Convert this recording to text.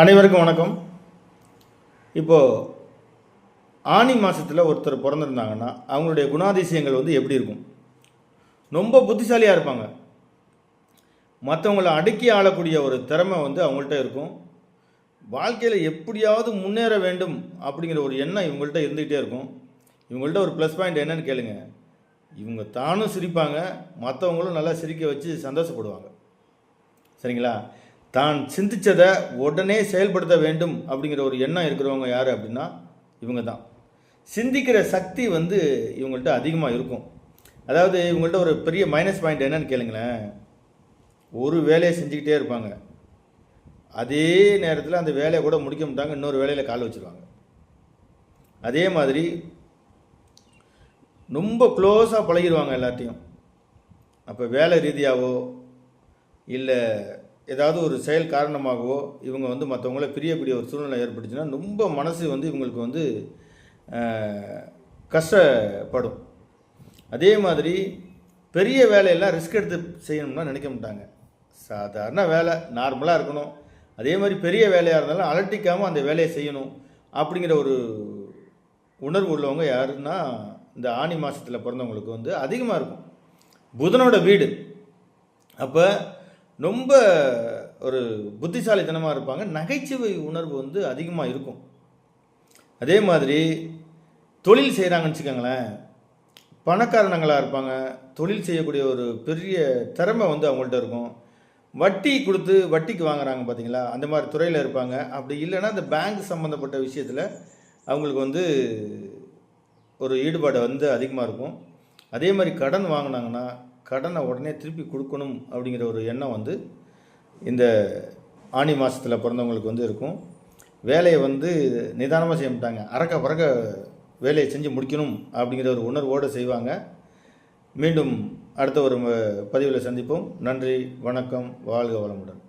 அனைவருக்கும் வணக்கம். இப்போது ஆனி மாதத்தில் ஒருத்தர் பிறந்திருந்தாங்கன்னா அவங்களுடைய குணாதிசயங்கள் எப்படி இருக்கும்? ரொம்ப புத்திசாலியாக இருப்பாங்க. மற்றவங்களை அடக்கி ஆளக்கூடிய ஒரு திறமை அவங்கள்ட்ட இருக்கும். வாழ்க்கையில் எப்படியாவது முன்னேற வேண்டும் அப்படிங்கிற ஒரு எண்ணம் இவங்கள்ட்ட இருந்துக்கிட்டே இருக்கும். இவங்கள்ட்ட ஒரு ப்ளஸ் பாயிண்ட் என்னன்னு கேளுங்க. இவங்க தானும் சிரிப்பாங்க, மற்றவங்களும் நல்லா சிரிக்க வச்சு சந்தோஷப்படுவாங்க. சரிங்களா? தான் சிந்தித்ததை உடனே செயல்படுத்த வேண்டும் அப்படிங்கிற ஒரு எண்ணம் இருக்கிறவங்க யார் அப்படின்னா இவங்க தான். சிந்திக்கிற சக்தி இவங்கள்ட்ட அதிகமாக இருக்கும். அதாவது இவங்கள்ட்ட ஒரு பெரிய மைனஸ் பாயிண்ட் என்னன்னு கேளுங்களேன். ஒரு வேலையை செஞ்சுக்கிட்டே இருப்பாங்க, அதே நேரத்தில் அந்த வேலையை கூட முடிக்க மாட்டாங்க, இன்னொரு வேலையில் கால் வச்சுருவாங்க. அதே மாதிரி ரொம்ப க்ளோஸாக பழகிடுவாங்க எல்லாத்தையும். அப்போ வேலை ரீதியாகவோ இல்லை ஏதாவது ஒரு செயல் காரணமாகவோ இவங்க மற்றவங்கள பிரியக்கூடிய ஒரு சூழ்நிலை ஏற்பட்டுச்சுன்னா ரொம்ப மனசு இவங்களுக்கு கஷ்டப்படும். அதே மாதிரி பெரிய வேலையெல்லாம் ரிஸ்க் எடுத்து செய்யணும்னா நினைக்க மாட்டாங்க. சாதாரண வேலை நார்மலாக இருக்கணும். அதே மாதிரி பெரிய வேலையாக இருந்தாலும் அலட்டிக்காமல் அந்த வேலையை செய்யணும் அப்படிங்கிற ஒரு உணர்வு உள்ளவங்க யாருன்னா இந்த ஆனி மாதத்தில் பிறந்தவங்களுக்கு அதிகமாக இருக்கும். புதனோட வீடு. அப்போ ரொம்ப ஒரு புத்திசாலித்தனமாக இருப்பாங்க. நகைச்சுவை உணர்வு அதிகமாக இருக்கும். அதே மாதிரி தொழில் செய்கிறாங்கன்னு வச்சுக்கோங்களேன், பணக்காரணங்களாக இருப்பாங்க. தொழில் செய்யக்கூடிய ஒரு பெரிய திறமை அவங்கள்ட்ட இருக்கும். வட்டி கொடுத்து வட்டிக்கு வாங்குறாங்க பார்த்தீங்களா, அந்த மாதிரி துறையில் இருப்பாங்க. அப்படி இல்லைன்னா இந்த பேங்க் சம்மந்தப்பட்ட விஷயத்தில் அவங்களுக்கு ஒரு ஈடுபாடு அதிகமாக இருக்கும். அதே மாதிரி கடன் வாங்கினாங்கன்னா கடனை உடனே திருப்பி கொடுக்கணும் அப்படிங்கிற ஒரு எண்ணம் இந்த ஆனி மாதத்தில் பிறந்தவங்களுக்கு இருக்கும். வேலையை நிதானமாக செய்ய மாட்டாங்க, அறக்க பறக்க வேலையை செஞ்சு முடிக்கணும் அப்படிங்கிற ஒரு உணர்வோடு செய்வாங்க. மீண்டும் அடுத்த ஒரு பதிவில் சந்திப்போம். நன்றி, வணக்கம், வாழ்க வளமுடன்.